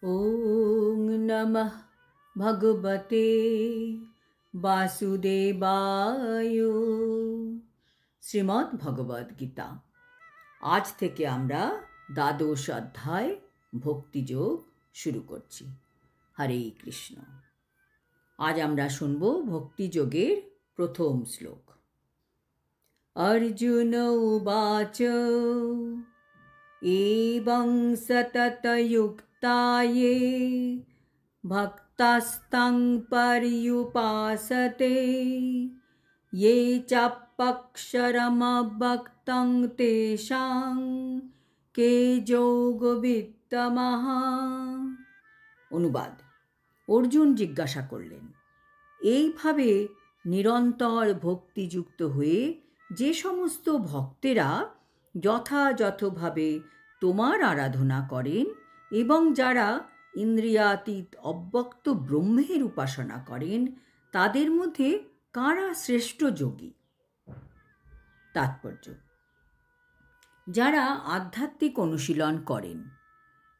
ওং নমঃ ভগবতে বাসুদেবায়। শ্রীমদ্ ভগবদ গীতা। আজ থেকে আমরা দ্বাদশ অধ্যায় ভক্তিযোগ শুরু করছি। হরে কৃষ্ণ। আজ আমরা শুনব ভক্তিযোগের প্রথম শ্লোক। অর্জুন উবাচ এবং সততযুক্তায়ে ভক্তাস্তাং পর্যুপাসতে ये চাপ্যক্ষরমব্যক্তং তেষাং কে যোগবিত্তমঃ। অনুবাদ। অর্জুন জিজ্ঞাসা করলেন, এইভাবে নিরন্তর ভক্তিযুক্ত হয়ে যে সমস্ত ভক্তেরা যথাযথভাবে তোমার আরাধনা করেন এবং যারা ইন্দ্রিয়াতীত অব্যক্ত ব্রহ্মের উপাসনা করেন, তাদের মধ্যে কারা শ্রেষ্ঠ যোগী? তাৎপর্য: যারা আধ্যাত্মিক অনুশীলন করেন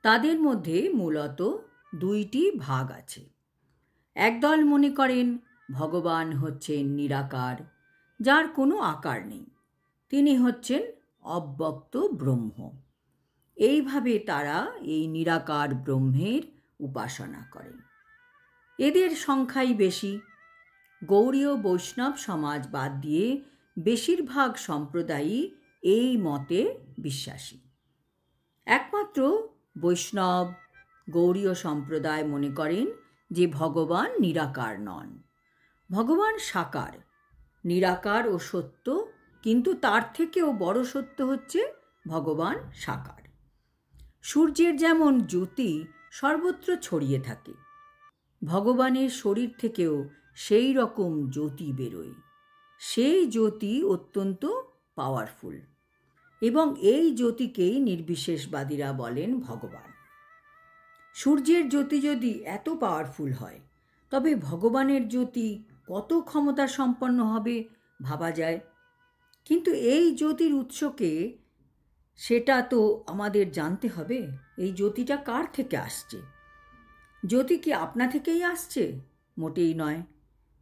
তাদের মধ্যে মূলত দুইটি ভাগ আছে। একদল মনে করেন ভগবান হচ্ছেন নিরাকার, যার কোনো আকার নেই, তিনি হচ্ছেন অব্যক্ত ব্রহ্ম। এইভাবে তারা এই নিরাকার ব্রহ্মের উপাসনা করেন। এদের সংখ্যাই বেশি। গৌড়ীয় বৈষ্ণব সমাজ বাদ দিয়ে বেশিরভাগ সম্প্রদায়ই এই মতে বিশ্বাসী। একমাত্র বৈষ্ণব গৌড়ীয় সম্প্রদায় মনে করেন যে ভগবান নিরাকার নন, ভগবান সাকার। নিরাকার ও সত্য, কিন্তু তার থেকেও বড় সত্য হচ্ছে ভগবান সাকার। সূর্যের যেমন জ্যোতি সর্বত্র ছড়িয়ে থাকে, ভগবানের শরীর থেকেও সেই রকম জ্যোতি বেরোয়। সেই জ্যোতি অত্যন্ত পাওয়ারফুল এবং এই জ্যোতিকেই নির্বিশেষবাদীরা বলেন ভগবান। সূর্যের জ্যোতি যদি এত পাওয়ারফুল হয়, তবে ভগবানের জ্যোতি কত ক্ষমতা সম্পন্ন হবে ভাবা যায়। কিন্তু এই জ্যোতির উৎসকে সেটা তো আমাদের জানতে হবে। এই জ্যোতিটা কার থেকে আসছে? জ্যোতি কি আপনা থেকেই আসছে? মোটেই নয়।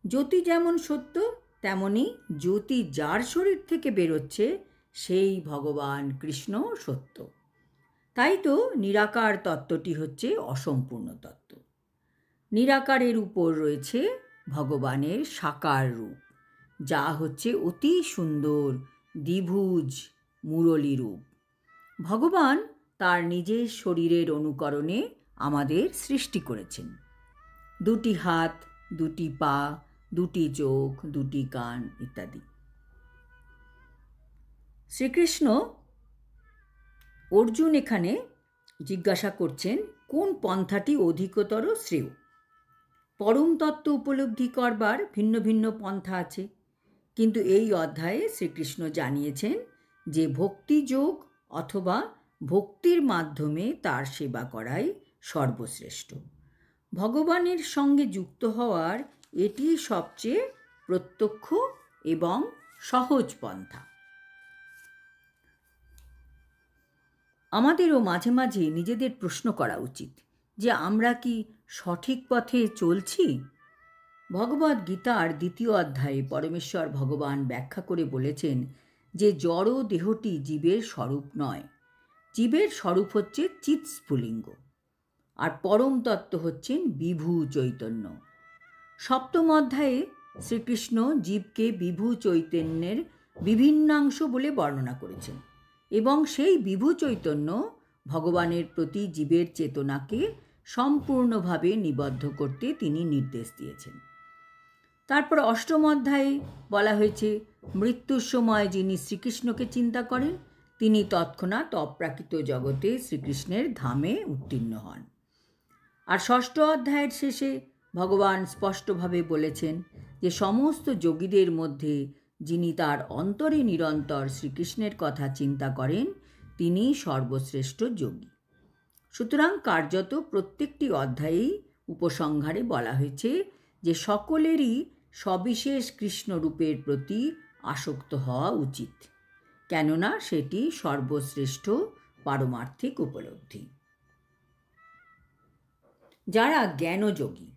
জ্যোতি যেমন সত্য, তেমনি জ্যোতি যার শরীর থেকে বেরোচ্ছে সেই ভগবান কৃষ্ণ সত্য। তাই তো নিরাকার তত্ত্বটি হচ্ছে অসম্পূর্ণ তত্ত্ব। নিরাকারের উপর রয়েছে ভগবানের সাকার রূপ, যা হচ্ছে অতি সুন্দর দ্বিভুজ মুরলী রূপ। ভগবান তার নিজের শরীরের অনুকরণে আমাদের সৃষ্টি করেছেন। দুটি হাত, দুটি পা, দুটি চোখ, দুটি কান ইত্যাদি। শ্রীকৃষ্ণ অর্জুন এখানে জিজ্ঞাসা করছেন কোন পন্থাটি অধিকতর শ্রেয়। পরম তত্ত্ব উপলব্ধি করবার ভিন্ন ভিন্ন পন্থা আছে, কিন্তু এই অধ্যায়ে শ্রীকৃষ্ণ জানিয়েছেন যে ভক্তিযোগ অথবা ভক্তির মাধ্যমে তার সেবা করাই সর্বশ্রেষ্ঠ। ভগবানের সঙ্গে যুক্ত হওয়ার এটি সবচেয়ে প্রত্যক্ষ এবং সহজ পন্থা। আমাদেরও মাঝে মাঝে নিজেদের প্রশ্ন করা উচিত যে আমরা কি সঠিক পথে চলছি? ভগবদ গীতার 2য় অধ্যায়ে পরমেশ্বর ভগবান ব্যাখ্যা করে বলেছেন যে জড় দেহটি জীবের স্বরূপ নয়। জীবের স্বরূপ হচ্ছে চিৎ স্ফুলিঙ্গ, আর পরম তত্ত্ব হচ্ছেন বিভু চৈতন্য। 7ম অধ্যায়ে শ্রীকৃষ্ণ জীবকে বিভু চৈতন্যের বিভিন্নাংশ বলে বর্ণনা করেছেন এবং সেই বিভু চৈতন্য ভগবানের প্রতি জীবের চেতনাকে সম্পূর্ণভাবে নিবদ্ধ করতে তিনি নির্দেশ দিয়েছেন। তারপর 8ম অধ্যায়ে বলা হয়েছে মৃত্যুর সময় যিনি শ্রীকৃষ্ণকে চিন্তা করেন তিনি তৎক্ষণাৎ অপ্রাকৃত জগতে শ্রীকৃষ্ণের ধামে উত্তীর্ণ হন। আর 6ষ্ঠ অধ্যায়ের শেষে ভগবান স্পষ্টভাবে বলেছেন যে সমস্ত যোগীদের মধ্যে যিনি তার অন্তরে নিরন্তর শ্রীকৃষ্ণের কথা চিন্তা করেন তিনি সর্বশ্রেষ্ঠ যোগী। সুতরাং কার্যত প্রত্যেকটি অধ্যায়েই উপসংহারে বলা হয়েছে যে সকলেরই সবিশেষ কৃষ্ণরূপের প্রতি আসক্ত হওয়া উচিত, কেননা সেটি সর্বশ্রেষ্ঠ পারমার্থিক উপলব্ধি। যারা জ্ঞানযোগী,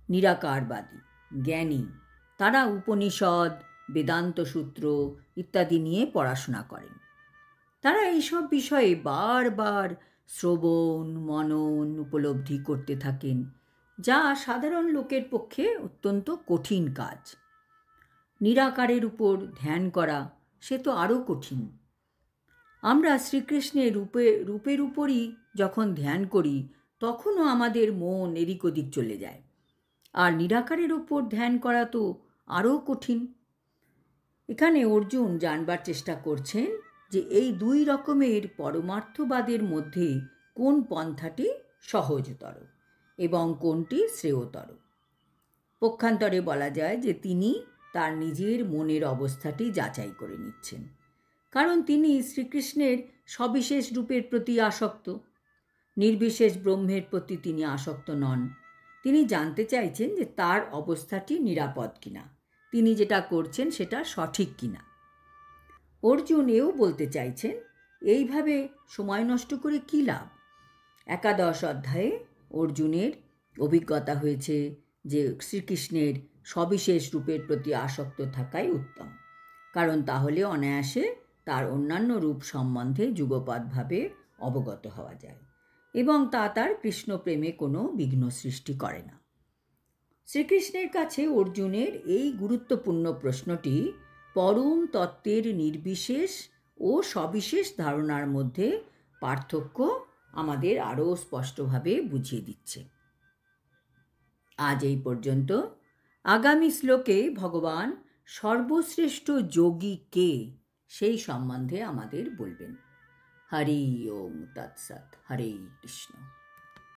নিরাকারবাদী, জ্ঞানী, তারা উপনিষদ, বেদান্ত সূত্র ইত্যাদি নিয়ে পড়াশোনা করেন। তারা এইসব বিষয়ে বারবার শ্রবণ, মনন, উপলব্ধি করতে থাকেন, যা সাধারণ লোকের পক্ষে অত্যন্ত কঠিন কাজ। নিরাকারের উপর ধ্যান করা সে তো আরও কঠিন। আমরা শ্রীকৃষ্ণের রূপের উপরই যখন ধ্যান করি, তখনও আমাদের মন এদিক ওদিক চলে যায়। আর নিরাকারের উপর ধ্যান করা তো আরও কঠিন। এখানে অর্জুন জানবার চেষ্টা করছেন যে এই দুই রকমের পরমার্থবাদের মধ্যে কোন পন্থাটি সহজতর এবং কোনটি শ্রেয়তর। পক্ষান্তরে বলা যায় যে তিনি তার নিজের মনের অবস্থাটি যাচাই করে নিচ্ছেন, কারণ তিনি শ্রীকৃষ্ণের সবিশেষ রূপের প্রতি আসক্ত। নির্বিশেষ ব্রহ্মের প্রতি তিনি আসক্ত নন। তিনি জানতে চাইছেন যে তার অবস্থাটি নিরাপদ কিনা, তিনি যেটা করছেন সেটা সঠিক কিনা। অর্জুন এও বলতে চাইছেন, এইভাবে সময় নষ্ট করে কী লাভ। একাদশ অধ্যায়ে অর্জুনের অভিজ্ঞতা হয়েছে যে শ্রীকৃষ্ণের সবিশেষ রূপের প্রতি আসক্ত থাকাই উত্তম, কারণ তাহলে অনায়াসে তার অন্যান্য রূপ সম্বন্ধে যুগপৎভাবে অবগত হওয়া যায় এবং তা তার কৃষ্ণপ্রেমে কোনো বিঘ্ন সৃষ্টি করে না। শ্রীকৃষ্ণের কাছে অর্জুনের এই গুরুত্বপূর্ণ প্রশ্নটি পরম তত্ত্বের নির্বিশেষ ও সবিশেষ ধারণার মধ্যে পার্থক্য আমাদের আরও স্পষ্টভাবে বুঝিয়ে দিচ্ছে। আজ এই পর্যন্ত। আগামী শ্লোকে ভগবান সর্বশ্রেষ্ঠ যোগী কে সেই সম্বন্ধে আমাদের বলবেন। হরি ওম তৎসৎ। হরে কৃষ্ণ।